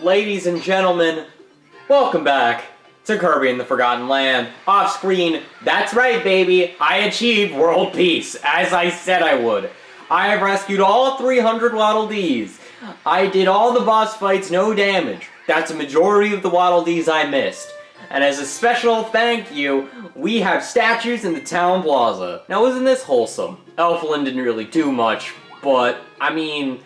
Ladies and gentlemen, welcome back to Kirby in the Forgotten Land. Off screen, that's right baby, I achieved world peace, as I said I would. I have rescued all 300 Waddle Dees. I did all the boss fights, no damage. That's a majority of the Waddle Dees I missed. And as a special thank you, we have statues in the town plaza. Now isn't this wholesome? Elflin didn't really do much, but I mean,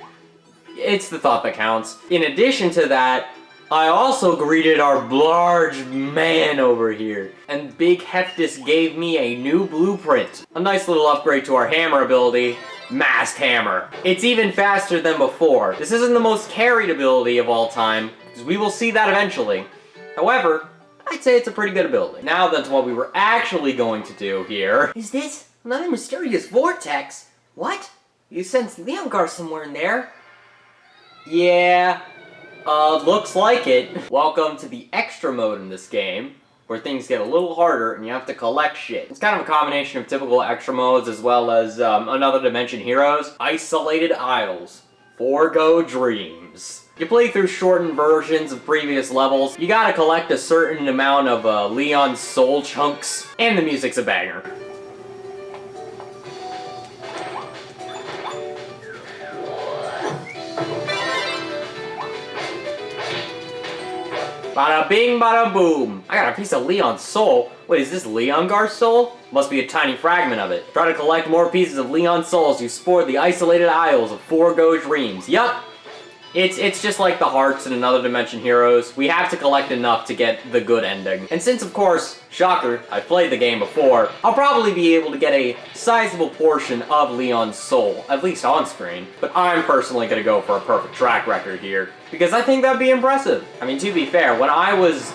it's the thought that counts. In addition to that, I also greeted our large man over here. And Big Heftus gave me a new blueprint. A nice little upgrade to our hammer ability, Masked Hammer. It's even faster than before. This isn't the most carried ability of all time, because we will see that eventually. However, I'd say it's a pretty good ability. Now that's what we were actually going to do here. Is this another mysterious vortex? What? You sense Leongar somewhere in there? Yeah, looks like it. Welcome to the extra mode in this game, where things get a little harder and you have to collect shit. It's kind of a combination of typical extra modes as well as another dimension heroes. Isolated Isles, Forgo Dreams. You play through shortened versions of previous levels. You gotta collect a certain amount of Leon's soul chunks, and the music's a banger. Bada bing, bada boom. I got a piece of Leon's soul. Wait, is this Leongar's soul? Must be a tiny fragment of it. Try to collect more pieces of Leon's soul as you explore the isolated isles of Forgo Dreams. Yup. It's just like the hearts in Another Dimension Heroes. We have to collect enough to get the good ending. And since, of course, shocker, I've played the game before, I'll probably be able to get a sizable portion of Leon's soul, at least on screen. But I'm personally gonna go for a perfect track record here, because I think that'd be impressive. I mean, to be fair, when I was,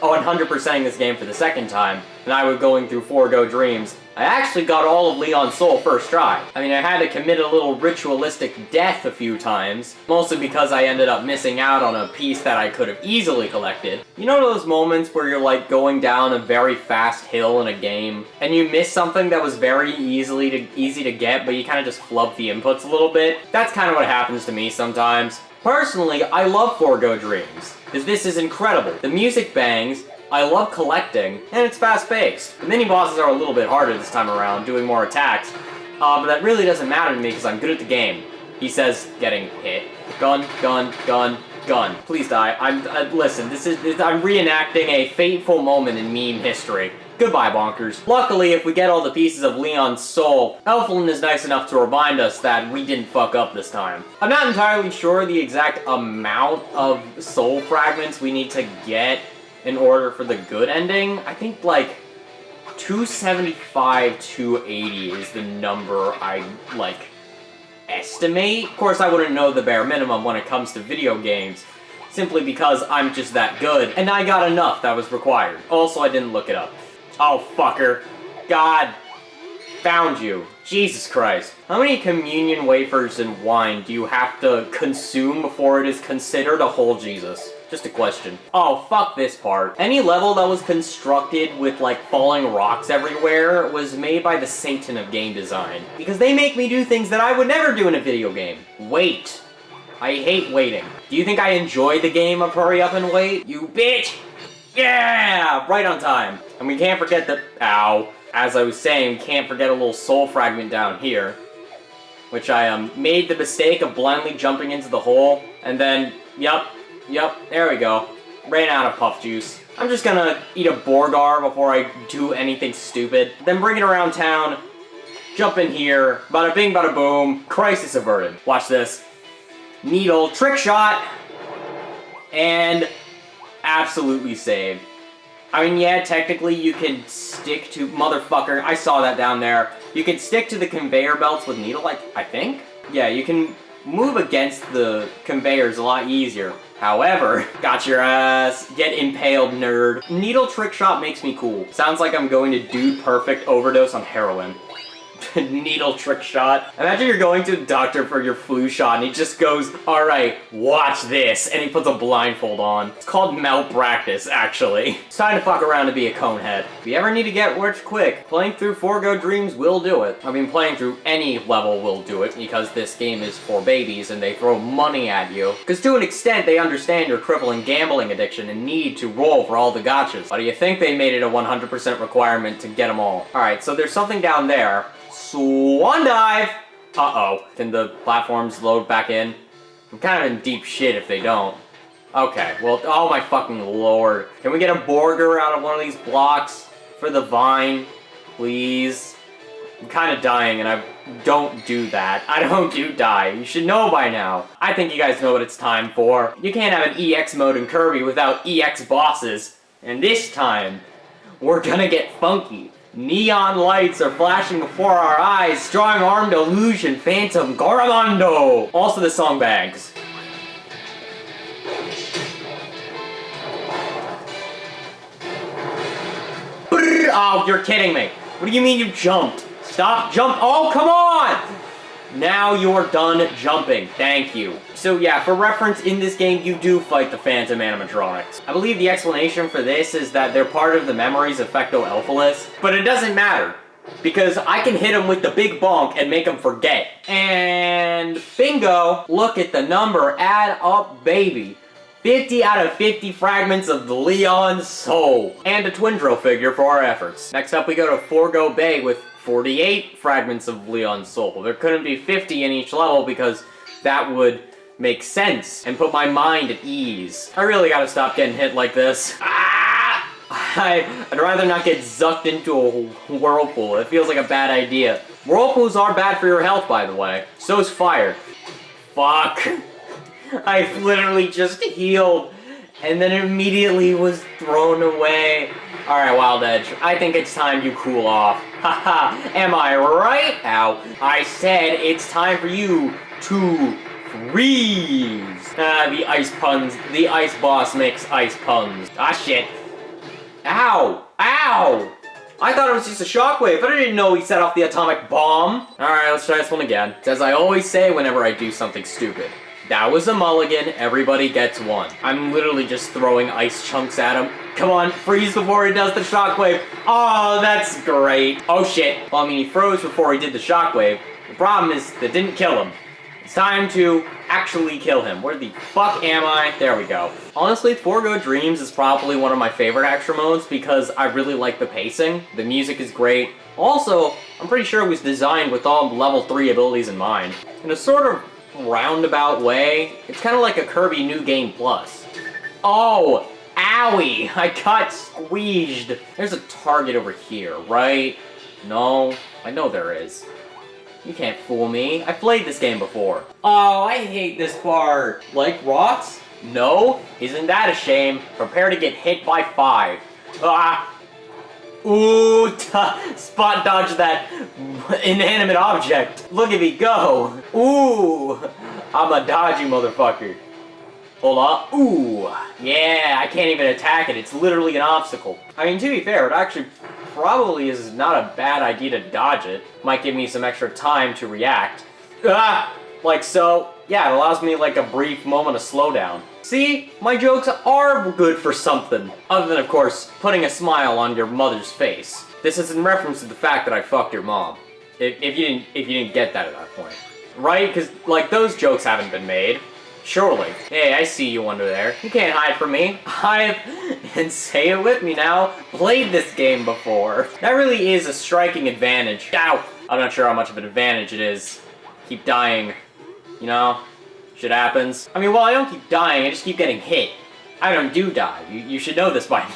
100%ing this game for the second time, and I was going through Forgo Dreams, I actually got all of Leon's soul first try. I mean, I had to commit a little ritualistic death a few times, mostly because I ended up missing out on a piece that I could have easily collected. You know those moments where you're like going down a very fast hill in a game, and you miss something that was very easy to get, but you kind of just flub the inputs a little bit? That's kind of what happens to me sometimes. Personally, I love Forgo Dreams, because this is incredible. The music bangs, I love collecting, and it's fast-paced. The mini-bosses are a little bit harder this time around, doing more attacks, but that really doesn't matter to me because I'm good at the game. He says, getting hit. Gun, gun, gun, gun. Please die. Listen, I'm reenacting a fateful moment in meme history. Goodbye, bonkers. Luckily, if we get all the pieces of Leon's soul, Elflin is nice enough to remind us that we didn't fuck up this time. I'm not entirely sure the exact amount of soul fragments we need to get in order for the good ending. I think like 275, 280 is the number I estimate. Of course, I wouldn't know the bare minimum when it comes to video games, simply because I'm just that good, and I got enough that was required. Also, I didn't look it up. Oh, fucker. God. Found you. Jesus Christ. How many communion wafers and wine do you have to consume before it is considered a whole Jesus? Just a question. Oh, fuck this part. Any level that was constructed with, falling rocks everywhere was made by the Satan of game design. Because they make me do things that I would never do in a video game. Wait. I hate waiting. Do you think I enjoy the game of hurry up and wait? You bitch! Yeah! Right on time. And we can't forget the... Ow. As I was saying, can't forget a little soul fragment down here. Which I made the mistake of blindly jumping into the hole. And then, Yep, there we go. Ran out of puff juice. I'm just gonna eat a Borgar before I do anything stupid. Then bring it around town. Jump in here. Bada bing, bada boom. Crisis averted. Watch this. Needle. Trick shot. And... absolutely saved. I mean, yeah, technically you can stick to... Motherfucker, I saw that down there. You can stick to the conveyor belts with needle, I think? Yeah, you can move against the conveyors a lot easier. However, got your ass. Get impaled, nerd. Needle trick shot makes me cool. Sounds like I'm going to Dude Perfect overdose on heroin. Needle trick shot. Imagine you're going to the doctor for your flu shot and he just goes, alright, watch this. And he puts a blindfold on. It's called malpractice, actually. It's time to fuck around and be a conehead. If you ever need to get rich quick, playing through Forgo Dreams will do it. I mean, playing through any level will do it because this game is for babies and they throw money at you. Because to an extent, they understand your crippling gambling addiction and need to roll for all the gotchas. But do you think they made it a 100% requirement to get them all? Alright, so there's something down there. Swan dive! Uh-oh. Can the platforms load back in? I'm kind of in deep shit if they don't. Okay, well, oh my fucking lord. Can we get a burger out of one of these blocks for the vine? Please? I'm kind of dying and I don't do that. I don't do die. You should know by now. I think you guys know what it's time for. You can't have an EX mode in Kirby without EX bosses. And this time, we're gonna get funky. Neon lights are flashing before our eyes. Strong-armed illusion, phantom, Garamondo. Also the song bags. Oh, you're kidding me. What do you mean you jumped? Stop, jump. Oh, come on! Now you're done jumping. Thank you. So yeah, for reference, in this game, you do fight the Phantom animatronics. I believe the explanation for this is that they're part of the memories of Fecto Elphalus, but it doesn't matter, because I can hit them with the big bonk and make them forget. And bingo! Look at the number, add up, baby. 50 out of 50 fragments of the Leon's soul. And a Twindrill figure for our efforts. Next up, we go to Forgo Bay with 48 fragments of Leon's soul. There couldn't be 50 in each level because that would make sense and put my mind at ease. I really gotta stop getting hit like this. Ah! I'd rather not get zucked into a whirlpool. It feels like a bad idea. Whirlpools are bad for your health, by the way. So's fire. Fuck. I literally just healed and then immediately was thrown away. Alright, Wild Edge, I think it's time you cool off. Haha, am I right? Ow. I said it's time for you to freeze. The ice puns. The ice boss makes ice puns. Ah, shit. Ow. Ow. I thought it was just a shockwave, but I didn't know he set off the atomic bomb. Alright, let's try this one again. As I always say whenever I do something stupid. That was a mulligan, everybody gets one. I'm literally just throwing ice chunks at him. Come on, freeze before he does the shockwave. Oh, that's great. Oh shit. Well, I mean, he froze before he did the shockwave. The problem is, that didn't kill him. It's time to actually kill him. Where the fuck am I? There we go. Honestly, Forgo Dreams is probably one of my favorite extra modes because I really like the pacing. The music is great. Also, I'm pretty sure it was designed with all level 3 abilities in mind. In a sort of roundabout way, it's kind of like a Kirby New Game Plus. Oh, owie! I got squeezed. There's a target over here, right? No, I know there is. You can't fool me. I've played this game before. Oh, I hate this part. Like rocks? No? Isn't that a shame? Prepare to get hit by 5. Ah! Ooh, spot dodge that inanimate object. Look at me go. Ooh, I'm a dodgy motherfucker. Hold on. Ooh, yeah, I can't even attack it. It's literally an obstacle. I mean, to be fair, it actually probably is not a bad idea to dodge it. Might give me some extra time to react. Ah, like so. Yeah, it allows me like a brief moment of slowdown. See, my jokes are good for something. Other than, of course, putting a smile on your mother's face. This is in reference to the fact that I fucked your mom. If you didn't get that at that point. Right? Because, like, those jokes haven't been made. Surely. Hey, I see you under there. You can't hide from me. I've, and say it with me now, played this game before. That really is a striking advantage. Ow! I'm not sure how much of an advantage it is. Keep dying. You know? Shit happens. I mean, well, I don't keep dying, I just keep getting hit. I don't do die. You should know this by now.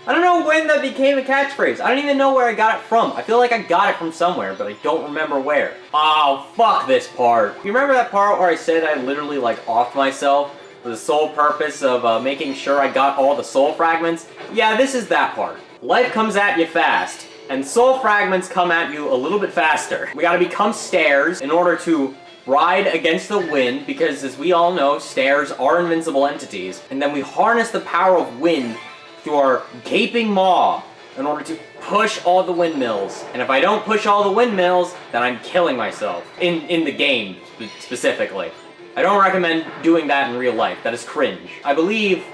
I don't know when that became a catchphrase. I don't even know where I got it from. I feel like I got it from somewhere, but I don't remember where. Oh, fuck this part. You remember that part where I said I literally, like, offed myself for the sole purpose of making sure I got all the soul fragments? Yeah, this is that part. Life comes at you fast, and soul fragments come at you a little bit faster. We gotta become stairs in order to ride against the wind, because as we all know, stairs are invincible entities, and then we harness the power of wind through our gaping maw, in order to push all the windmills. And if I don't push all the windmills, then I'm killing myself. In the game, specifically. I don't recommend doing that in real life. That is cringe. I believe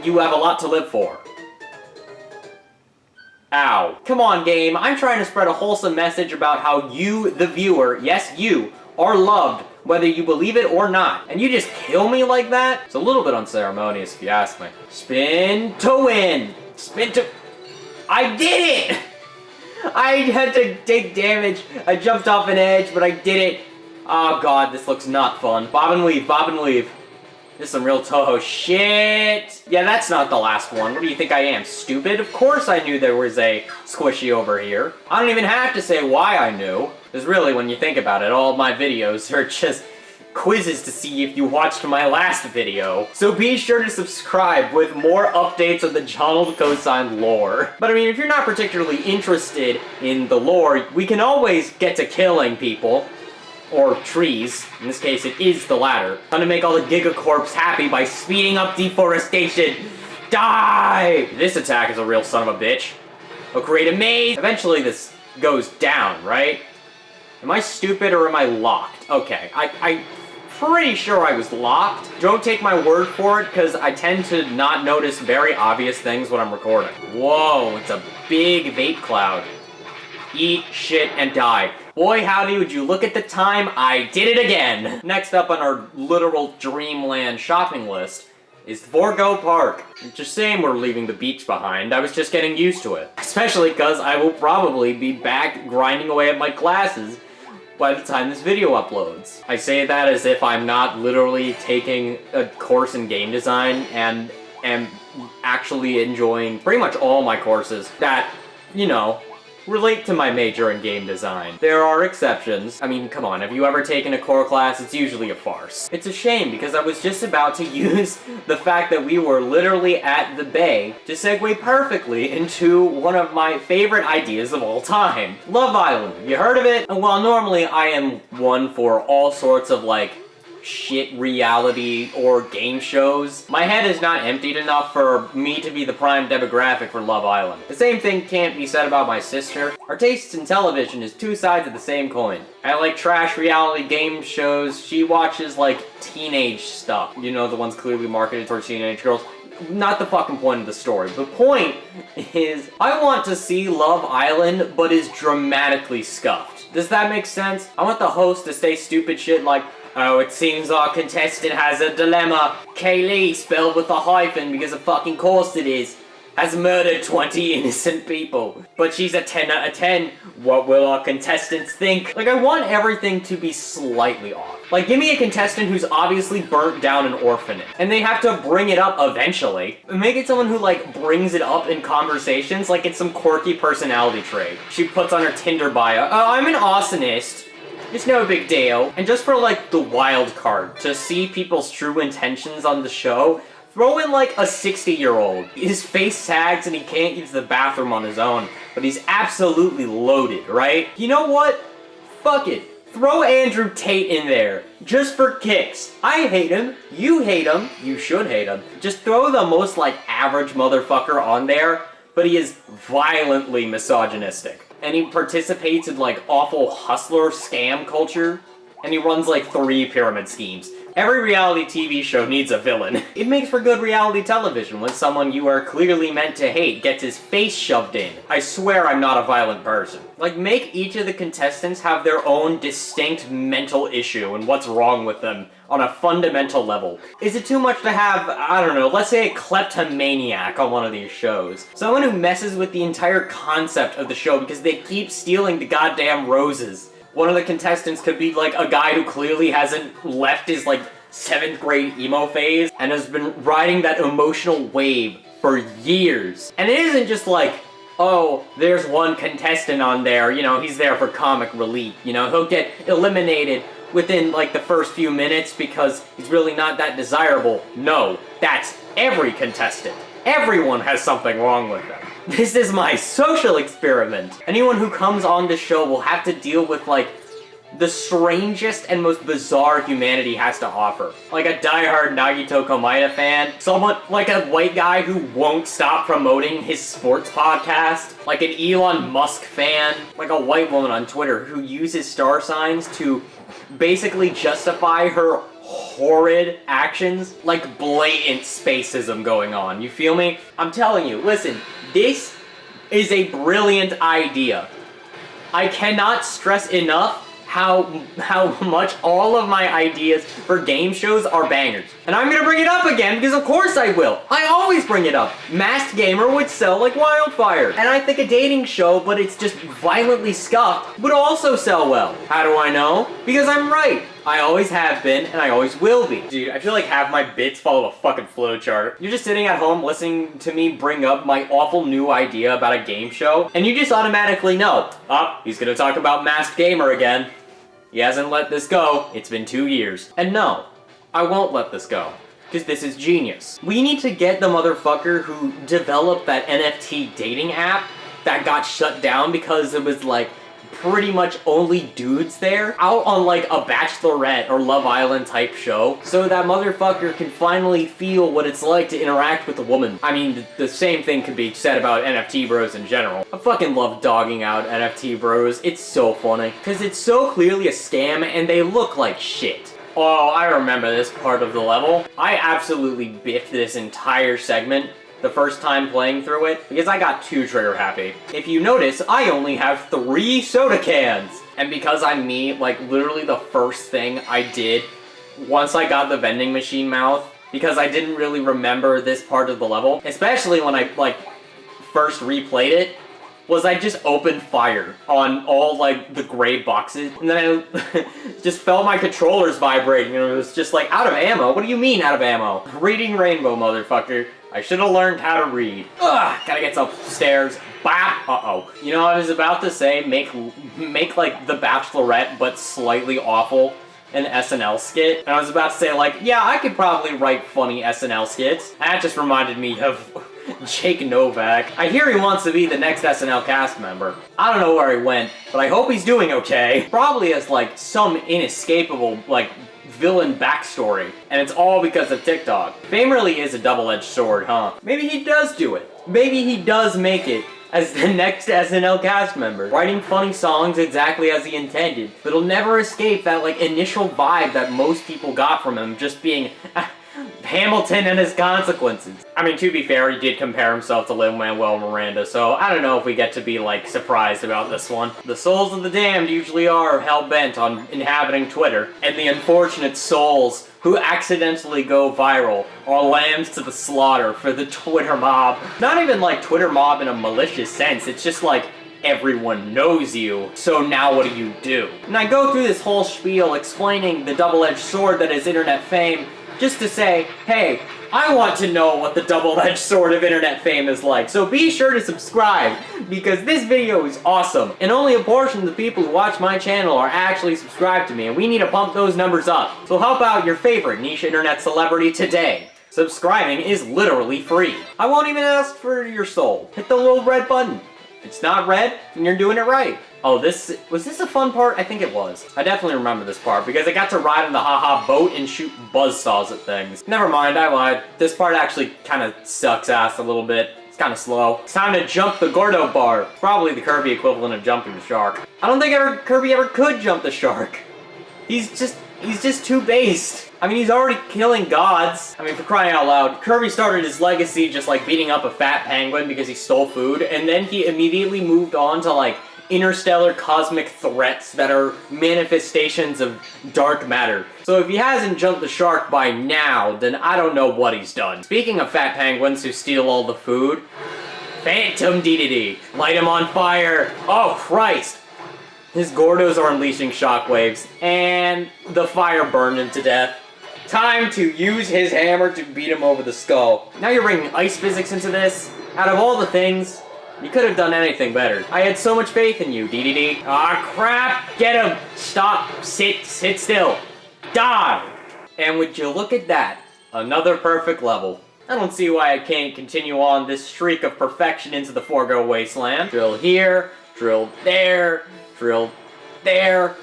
you have a lot to live for. Ow. Come on, game. I'm trying to spread a wholesome message about how you, the viewer, yes, you, are loved, whether you believe it or not. And you just kill me like that? It's a little bit unceremonious if you ask me. Spin to win. Spin to... I did it! I had to take damage. I jumped off an edge, but I did it. Oh god, this looks not fun. Bob and weave, bob and weave. This is some real Toho shit. Yeah, that's not the last one. What do you think I am, stupid? Of course I knew there was a squishy over here. I don't even have to say why I knew. Because really, when you think about it, all of my videos are just quizzes to see if you watched my last video. So be sure to subscribe with more updates of the Donald Cosine lore. But I mean, if you're not particularly interested in the lore, we can always get to killing people. Or trees. In this case, it is the latter. Trying to make all the Gigacorps happy by speeding up deforestation. Die! This attack is a real son of a bitch. I'll create a maze. Eventually this goes down, right? Am I stupid or am I locked? Okay, I'm pretty sure I was locked. Don't take my word for it, because I tend to not notice very obvious things when I'm recording. Whoa, it's a big vape cloud. Eat shit and die. Boy howdy, would you look at the time, I did it again! Next up on our literal dreamland shopping list is Forgo Park. It's a shame we're leaving the beach behind, I was just getting used to it. Especially because I will probably be back grinding away at my classes by the time this video uploads. I say that as if I'm not literally taking a course in game design and am actually enjoying pretty much all my courses that, you know, relate to my major in game design. There are exceptions. I mean, come on, have you ever taken a core class? It's usually a farce. It's a shame because I was just about to use the fact that we were literally at the bay to segue perfectly into one of my favorite ideas of all time. Love Island. You heard of it? And while normally I am one for all sorts of like shit reality or game shows, my head is not emptied enough for me to be the prime demographic for Love Island. The same thing can't be said about my sister. Our tastes in television is two sides of the same coin. I like trash reality game shows. She watches like teenage stuff. You know, the ones clearly marketed towards teenage girls. Not the fucking point of the story. The point is, I want to see Love Island, but is dramatically scuffed. Does that make sense? I want the host to say stupid shit like, oh, it seems our contestant has a dilemma. Kaylee, spelled with a hyphen because of fucking course it is, has murdered 20 innocent people. But she's a 10 out of 10. What will our contestants think? Like, I want everything to be slightly off. Like, give me a contestant who's obviously burnt down an orphanage, and they have to bring it up eventually. Make it someone who, like, brings it up in conversations like it's some quirky personality trait. She puts on her Tinder bio, oh, I'm an arsonist. It's no big deal. And just for, like, the wild card, to see people's true intentions on the show, throw in, like, a 60-year-old. His face sags and he can't use the bathroom on his own, but he's absolutely loaded, right? You know what? Fuck it. Throw Andrew Tate in there, just for kicks. I hate him, you hate him, you should hate him. Just throw the most, like, average motherfucker on there, but he is violently misogynistic. And he participates in, like, awful hustler scam culture, and he runs, like, 3 pyramid schemes. Every reality TV show needs a villain. It makes for good reality television when someone you are clearly meant to hate gets his face shoved in. I swear I'm not a violent person. Like, make each of the contestants have their own distinct mental issue and what's wrong with them on a fundamental level. Is it too much to have, I don't know, let's say a kleptomaniac on one of these shows? Someone who messes with the entire concept of the show because they keep stealing the goddamn roses. One of the contestants could be, like, a guy who clearly hasn't left his, like, 7th grade emo phase and has been riding that emotional wave for years. And it isn't just like, oh, there's one contestant on there, you know, he's there for comic relief, you know, he'll get eliminated within, like, the first few minutes because he's really not that desirable. No, that's every contestant. Everyone has something wrong with them. This is my social experiment. Anyone who comes on this show will have to deal with, like, the strangest and most bizarre humanity has to offer. Like a diehard Nagito Komaeda fan, someone like a white guy who won't stop promoting his sports podcast, like an Elon Musk fan, like a white woman on Twitter who uses star signs to basically justify her horrid actions, like blatant spacism going on. You feel me? I'm telling you, listen, this is a brilliant idea. I cannot stress enough how much all of my ideas for game shows are bangers. And I'm gonna bring it up again because of course I will. I always bring it up. Masked Gamer would sell like wildfire. And I think a dating show, but it's just violently scuffed, would also sell well. How do I know? Because I'm right. I always have been, and I always will be. Dude, I feel like half my bits follow a fucking flowchart. You're just sitting at home listening to me bring up my awful new idea about a game show, and you just automatically know, oh, he's gonna talk about Masked Gamer again. He hasn't let this go. It's been 2 years. And no, I won't let this go. Because this is genius. We need to get the motherfucker who developed that NFT dating app that got shut down because it was like pretty much only dudes there out on like a Bachelorette or Love Island type show, so that motherfucker can finally feel what it's like to interact with a woman. I mean, the same thing could be said about NFT bros in general. I fucking love dogging out NFT bros. It's so funny because it's so clearly a scam and they look like shit. Oh, I remember this part of the level. I absolutely biffed this entire segment the first time playing through it, because I got too trigger happy. If you notice, I only have 3 soda cans. And because I'm me, like literally the first thing I did once I got the vending machine mouth, because I didn't really remember this part of the level, especially when I like first replayed it, was I just opened fire on all like the gray boxes, and then I just felt my controllers vibrating, and it was just like, out of ammo? What do you mean out of ammo? Reading Rainbow, motherfucker. I should have learned how to read. Ugh, gotta get upstairs. Bap! Uh-oh. You know, I was about to say, make like The Bachelorette, but slightly awful, an SNL skit. And I was about to say, like, yeah, I could probably write funny SNL skits. That just reminded me of Jake Novak. I hear he wants to be the next SNL cast member. I don't know where he went, but I hope he's doing okay. Probably has, like, some inescapable, like, villain backstory, and it's all because of TikTok. Fame really is a double-edged sword, huh? Maybe he does do it. Maybe he does make it as the next SNL cast member, writing funny songs exactly as he intended, but he'll never escape that like initial vibe that most people got from him, just being Hamilton and his consequences. I mean, to be fair, he did compare himself to Lin-Manuel Miranda, so I don't know if we get to be, like, surprised about this one. The souls of the damned usually are hell-bent on inhabiting Twitter, and the unfortunate souls who accidentally go viral are lambs to the slaughter for the Twitter mob. Not even, like, Twitter mob in a malicious sense, it's just like, everyone knows you, so now what do? And I go through this whole spiel explaining the double-edged sword that is internet fame, just to say, hey, I want to know what the double-edged sword of internet fame is like, so be sure to subscribe, because this video is awesome, and only a portion of the people who watch my channel are actually subscribed to me, and we need to pump those numbers up. So help out your favorite niche internet celebrity today. Subscribing is literally free. I won't even ask for your soul. Hit the little red button. If it's not red, then you're doing it right. Oh, was this a fun part? I think it was. I definitely remember this part, because I got to ride on the haha boat and shoot buzzsaws at things. Never mind, I lied. This part actually kind of sucks ass a little bit. It's kind of slow. It's time to jump the Gordo bar. Probably the Kirby equivalent of jumping the shark. I don't think Kirby ever could jump the shark. He's just too based. I mean, he's already killing gods. I mean, for crying out loud, Kirby started his legacy just like beating up a fat penguin because he stole food, and then he immediately moved on to like interstellar cosmic threats that are manifestations of dark matter. So if he hasn't jumped the shark by now, then I don't know what he's done. Speaking of fat penguins who steal all the food, Phantom DDD. Light him on fire. Oh, Christ. His Gordos are unleashing shockwaves, and the fire burned him to death. Time to use his hammer to beat him over the skull. Now you're bringing ice physics into this? Out of all the things, you could have done anything better. I had so much faith in you, DDD. Ah, crap! Get him! Stop! Sit still! Die! And would you look at that? Another perfect level. I don't see why I can't continue on this streak of perfection into the Forgo wasteland. Drill here, drill there, drill there.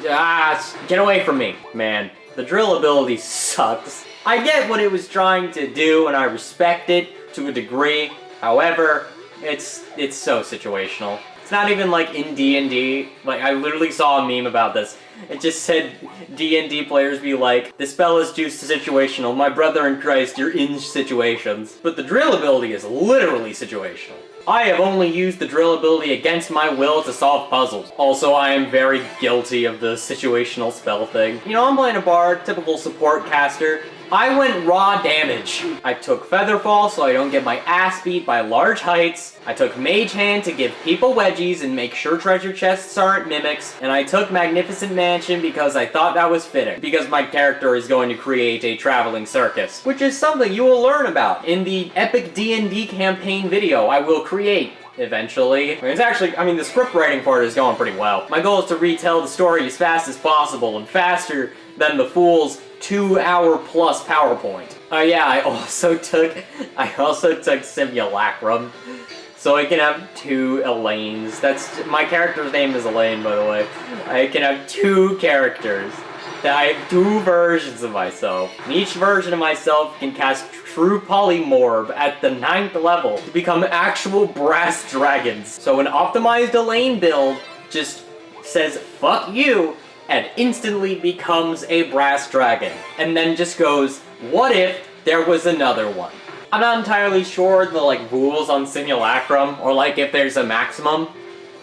Get away from me. Man, the drill ability sucks. I get what it was trying to do, and I respect it to a degree. However, it's so situational. It's not even like in D&D. Like, I literally saw a meme about this. It just said D&D players be like, the spell is juiced to situational. My brother in Christ, you're in situations. But the drill ability is literally situational. I have only used the drill ability against my will to solve puzzles. Also, I am very guilty of the situational spell thing. You know, I'm playing a bard, typical support caster. I went raw damage. I took Featherfall so I don't get my ass beat by large heights. I took Mage Hand to give people wedgies and make sure treasure chests aren't mimics. And I took Magnificent Mansion because I thought that was fitting. Because my character is going to create a traveling circus. Which is something you will learn about in the epic D&D campaign video I will create. Eventually. The script writing for it is going pretty well. My goal is to retell the story as fast as possible and faster than the Fool's 2-hour plus PowerPoint. Oh yeah, I also took Simulacrum. So I can have 2 Elaines. My character's name is Elaine, by the way. I can have 2 characters. I have 2 versions of myself. And each version of myself can cast True Polymorph at the 9th level to become actual brass dragons. So an optimized Elaine build just says, fuck you, and instantly becomes a brass dragon. And then just goes, what if there was another one? I'm not entirely sure the rules on Simulacrum, or if there's a maximum,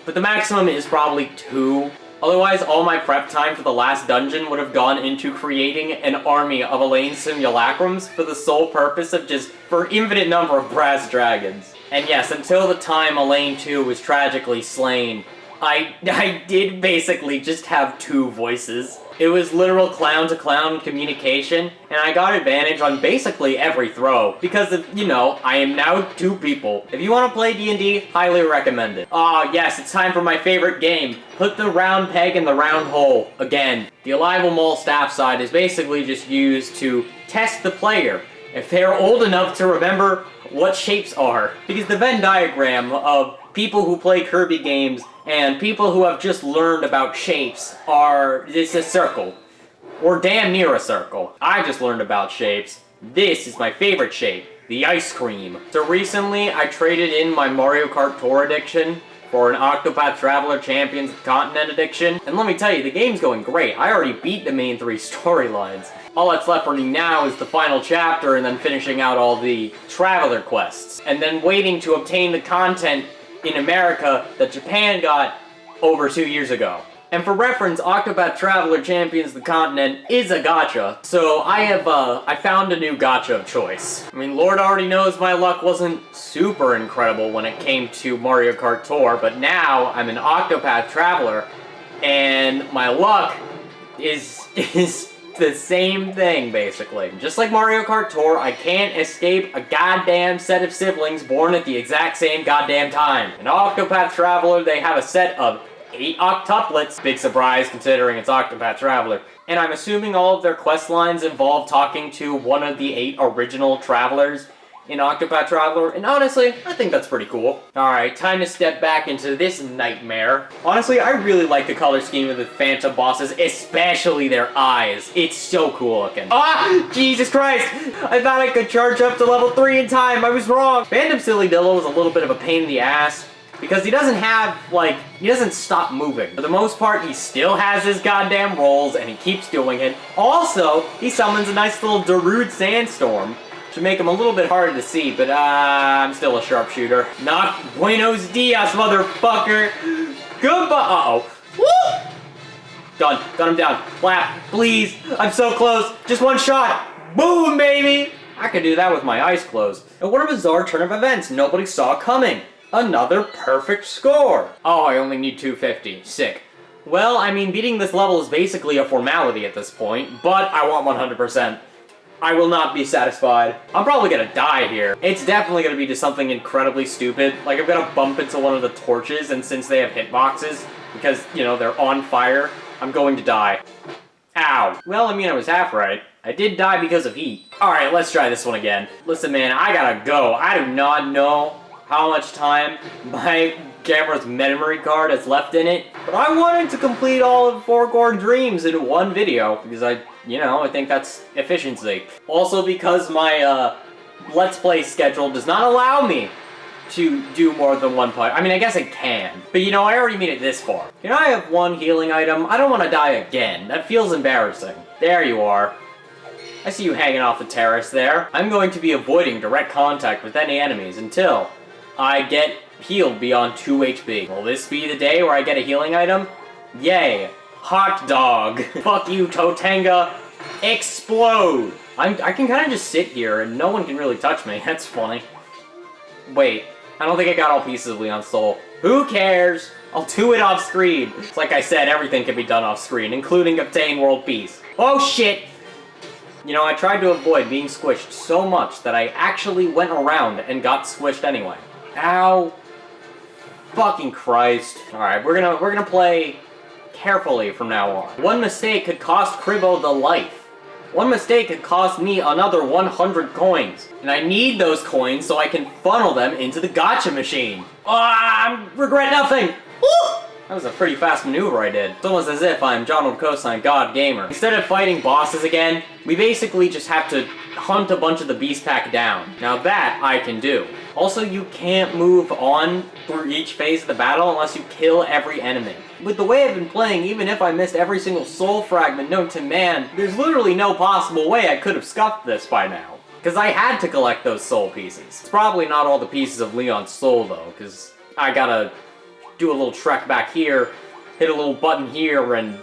but the maximum is probably 2. Otherwise, all my prep time for the last dungeon would have gone into creating an army of Elaine Simulacrums for the sole purpose of for infinite number of brass dragons. And yes, until the time Elaine 2 was tragically slain, I did basically just have 2 voices. It was literal clown-to-clown communication, and I got advantage on basically every throw, because I am now 2 people. If you want to play D&D, highly recommend it. Yes, it's time for my favorite game. Put the round peg in the round hole. Again, the Alival Mole staff side is basically just used to test the player if they're old enough to remember what shapes are. Because the Venn diagram of people who play Kirby games and people who have just learned about shapes it's a circle. Or damn near a circle. I just learned about shapes. This is my favorite shape, the ice cream. So recently, I traded in my Mario Kart Tour addiction for an Octopath Traveler Champions of the Continent addiction. And let me tell you, the game's going great. I already beat the main 3 storylines. All that's left for me now is the final chapter and then finishing out all the Traveler quests. And then waiting to obtain the content in America that Japan got over 2 years ago. And for reference, Octopath Traveler Champions of the Continent is a gacha, so I found a new gacha of choice. Lord already knows my luck wasn't super incredible when it came to Mario Kart Tour, but now I'm an Octopath Traveler, and my luck is the same thing, basically. Just like Mario Kart Tour, I can't escape a goddamn set of siblings born at the exact same goddamn time. In Octopath Traveler, they have a set of 8 octuplets. Big surprise considering it's Octopath Traveler. And I'm assuming all of their quest lines involve talking to one of the 8 original travelers in Octopath Traveler, and honestly, I think that's pretty cool. Alright, time to step back into this nightmare. Honestly, I really like the color scheme of the Phantom bosses, especially their eyes. It's so cool looking. Jesus Christ! I thought I could charge up to level 3 in time, I was wrong! Phantom Silly Dillo is a little bit of a pain in the ass, because he doesn't have, he doesn't stop moving. For the most part, he still has his goddamn rolls, and he keeps doing it. Also, he summons a nice little Darude Sandstorm, to make him a little bit harder to see, but I'm still a sharpshooter. Not buenos dias, motherfucker! Goodbye! Uh-oh. Woo! Done. Got him down. Flap, please! I'm so close! Just one shot! Boom, baby! I could do that with my eyes closed. And what a bizarre turn of events nobody saw coming. Another perfect score! Oh, I only need 250. Sick. Well, beating this level is basically a formality at this point, but I want 100%. I will not be satisfied. I'm probably gonna die here. It's definitely gonna be just something incredibly stupid. I'm gonna bump into one of the torches, and since they have hitboxes, because, they're on fire, I'm going to die. Ow. Well, I was half right. I did die because of heat. Alright, let's try this one again. Listen, man, I gotta go. I do not know how much time my camera's memory card has left in it. But I wanted to complete all of Forgo Dreams in one video because I think that's efficiency. Also because my Let's Play schedule does not allow me to do more than one part. I mean, I guess it can. But I already made it this far. Can I have one healing item? I don't want to die again. That feels embarrassing. There you are. I see you hanging off the terrace there. I'm going to be avoiding direct contact with any enemies until I get healed beyond 2 HP. Will this be the day where I get a healing item? Yay. Hot dog. Fuck you, Totanga. Explode. I can kind of just sit here and no one can really touch me. That's funny. Wait. I don't think I got all pieces of Leon's soul. Who cares? I'll do it off screen. It's like I said, everything can be done off screen, including obtain world peace. Oh shit! I tried to avoid being squished so much that I actually went around and got squished anyway. Ow. Fucking Christ. Alright, we're gonna play carefully from now on. One mistake could cost Cribbo the life. One mistake could cost me another 100 coins. And I need those coins so I can funnel them into the gacha machine. I regret nothing! Woo! That was a pretty fast maneuver I did. It's almost as if I'm John Cosine God Gamer. Instead of fighting bosses again, we basically just have to hunt a bunch of the beast pack down. Now that I can do. Also, you can't move on through each phase of the battle unless you kill every enemy. With the way I've been playing, even if I missed every single soul fragment known to man, there's literally no possible way I could have scuffed this by now. Because I had to collect those soul pieces. It's probably not all the pieces of Leon's soul though, because I gotta do a little trek back here, hit a little button here, and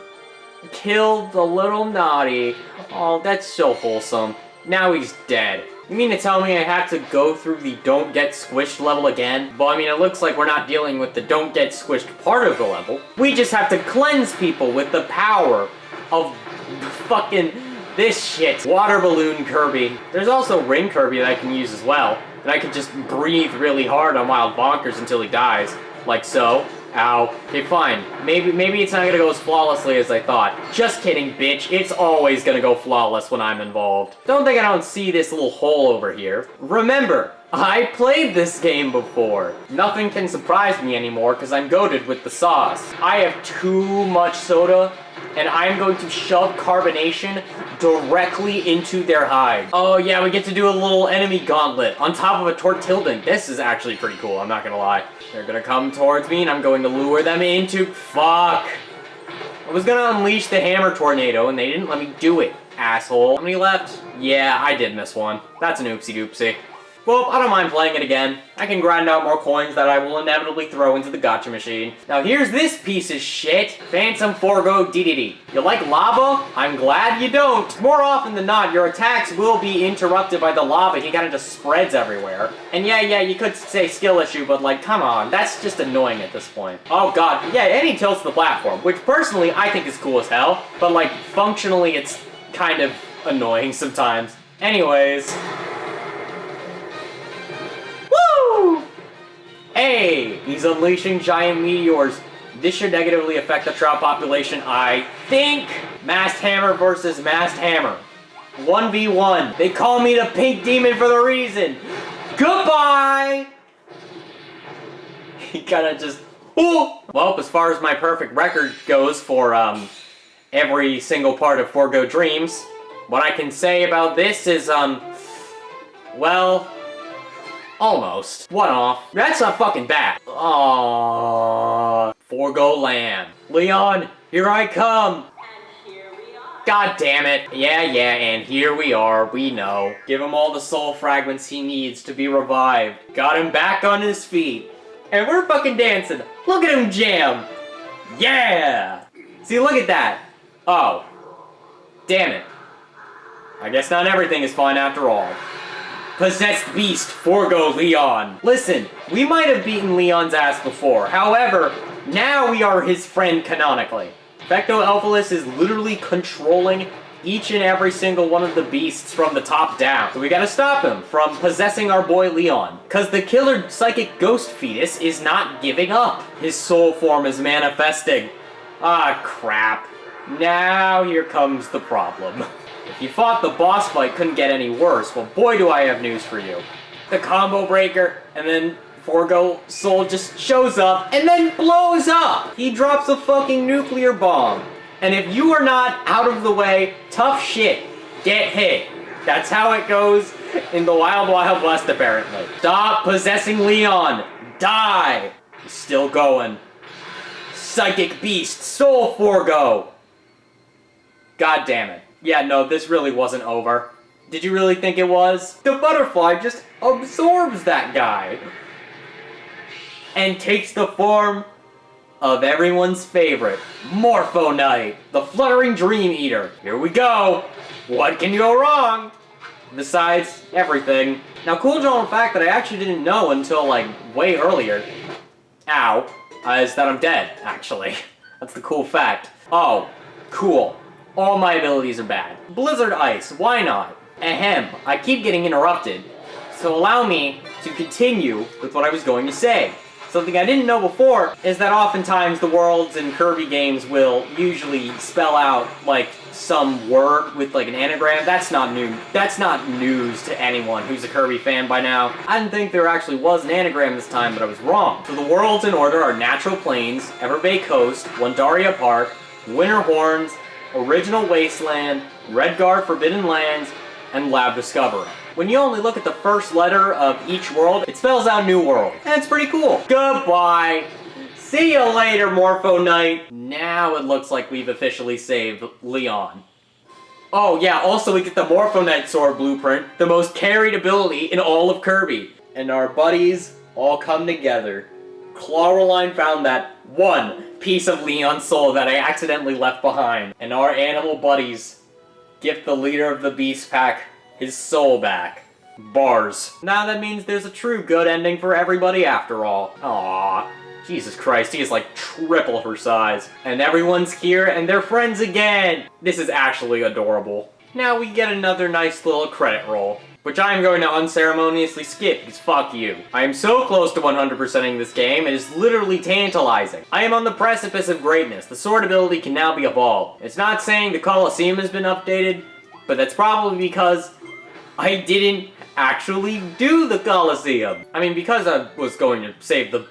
kill the little naughty. Oh, that's so wholesome. Now he's dead. You mean to tell me I have to go through the don't get squished level again? Well, I mean, it looks like we're not dealing with the don't get squished part of the level. We just have to cleanse people with the power of fucking this shit. Water balloon Kirby. There's also ring Kirby that I can use as well. And I can just breathe really hard on Wild Bonkers until he dies. Like so. Ow. Okay, fine. Maybe it's not gonna go as flawlessly as I thought. Just kidding, bitch. It's always gonna go flawless when I'm involved. Don't think I don't see this little hole over here. Remember, I played this game before. Nothing can surprise me anymore because I'm goated with the sauce. I have too much soda, and I'm going to shove carbonation directly into their hide. Oh yeah, we get to do a little enemy gauntlet on top of a tortilding. This is actually pretty cool, I'm not gonna lie. They're gonna come towards me and I'm going to lure them into... Fuck! I was gonna unleash the hammer tornado and they didn't let me do it, asshole. How many left? Yeah, I did miss one. That's an oopsie doopsie. Well, I don't mind playing it again. I can grind out more coins that I will inevitably throw into the gacha machine. Now here's this piece of shit. Phantom Forgo DDD. You like lava? I'm glad you don't. More often than not, your attacks will be interrupted by the lava. He kind of just spreads everywhere. And yeah, you could say skill issue, but like, come on. That's just annoying at this point. Oh god, yeah, and he tilts the platform, which personally I think is cool as hell. But like, functionally it's kind of annoying sometimes. Anyways... Hey! He's unleashing giant meteors. This should negatively affect the trout population, I think. Masked Hammer versus Masked Hammer. 1v1. They call me the Pink Demon for the reason. Goodbye! He kinda just... Ooh! Well, as far as my perfect record goes for, every single part of Forgo Dreams, what I can say about this is, well... almost. One off. That's not fucking bad. Aww. Forgo Land. Leon, here I come. And here we are. God damn it. Yeah, and here we are. We know. Give him all the soul fragments he needs to be revived. Got him back on his feet. And we're fucking dancing. Look at him jam. Yeah. See, look at that. Oh. Damn it. I guess not everything is fine after all. Possessed Beast, Forgo Leon. Listen, we might have beaten Leon's ass before. However, now we are his friend canonically. Fecto Elphalus is literally controlling each and every single one of the beasts from the top down. So we gotta stop him from possessing our boy Leon. Cause the killer psychic ghost fetus is not giving up. His soul form is manifesting. Ah, crap. Now here comes the problem. If you thought the boss fight couldn't get any worse, well boy do I have news for you. The combo breaker, and then Forgo soul just shows up and then blows up. He drops a fucking nuclear bomb. And if you are not out of the way, tough shit, get hit. That's how it goes in the Wild Wild West, apparently. Stop possessing Leon. Die. He's still going. Psychic Beast, Soul Forgo. God damn it. Yeah, no, this really wasn't over. Did you really think it was? The butterfly just absorbs that guy. And takes the form of everyone's favorite, Morpho Knight, the Fluttering Dream Eater. Here we go. What can go wrong? Besides everything. Now, cool general fact that I actually didn't know until, like, way earlier. Ow. Is that I'm dead, actually. That's the cool fact. Oh, cool. All my abilities are bad. Blizzard Ice, why not? Ahem, I keep getting interrupted. So allow me to continue with what I was going to say. Something I didn't know before is that oftentimes the worlds in Kirby games will usually spell out, like, some word with, like, an anagram. That's not new. That's not news to anyone who's a Kirby fan by now. I didn't think there actually was an anagram this time, but I was wrong. So the worlds in order are Natural Plains, Everbay Coast, Wandaria Park, Winter Horns, Original Wasteland, Redguard Forbidden Lands, and Lab Discovery. When you only look at the first letter of each world, it spells out New World. And it's pretty cool. Goodbye. See you later, Morpho Knight. Now it looks like we've officially saved Leon. Oh yeah, also we get the Morpho Knight Sword Blueprint, the most carried ability in all of Kirby. And our buddies all come together. Clawroline found that one piece of Leon's soul that I accidentally left behind. And our animal buddies gift the leader of the Beast Pack his soul back. Bars. Now that means there's a true good ending for everybody after all. Aww. Jesus Christ, he is like triple her size. And everyone's here and they're friends again. This is actually adorable. Now we get another nice little credit roll, which I am going to unceremoniously skip because fuck you. I am so close to 100%ing this game, it is literally tantalizing. I am on the precipice of greatness. The sword ability can now be evolved. It's not saying the Colosseum has been updated, but that's probably because I didn't actually do the Colosseum. I mean, because I was going to save the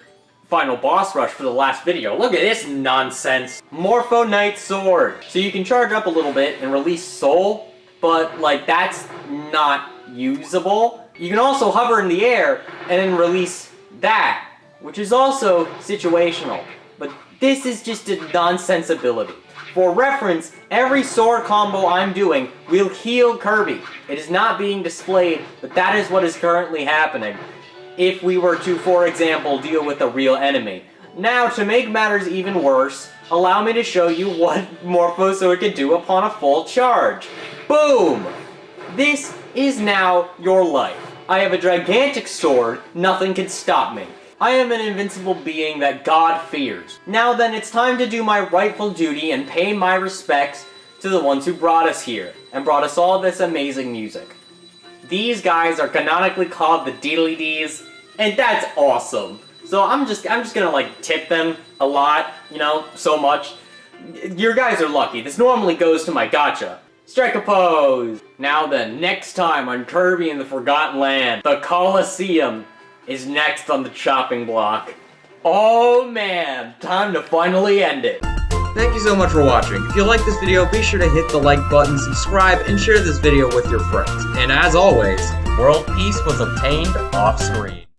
final boss rush for the last video. Look at this nonsense. Morpho Knight Sword. So you can charge up a little bit and release soul, but like that's not usable. You can also hover in the air and then release that, which is also situational. But this is just a nonsense ability. For reference, every sword combo I'm doing will heal Kirby. It is not being displayed, but that is what is currently happening. If we were to, for example, deal with a real enemy. Now, to make matters even worse, allow me to show you what Morpho Sword can do upon a full charge. Boom! This is now your life. I have a gigantic sword, nothing can stop me. I am an invincible being that God fears. Now then, it's time to do my rightful duty and pay my respects to the ones who brought us here, and brought us all this amazing music. These guys are canonically called the Deedly Dees, and that's awesome. So I'm just gonna like tip them a lot, you know, so much. Your guys are lucky. This normally goes to my gacha. Strike a pose! Now then, next time on Kirby and the Forgotten Land, the Colosseum is next on the chopping block. Oh man, time to finally end it. Thank you so much for watching. If you like this video, be sure to hit the like button, subscribe, and share this video with your friends. And as always, World peace was obtained off screen.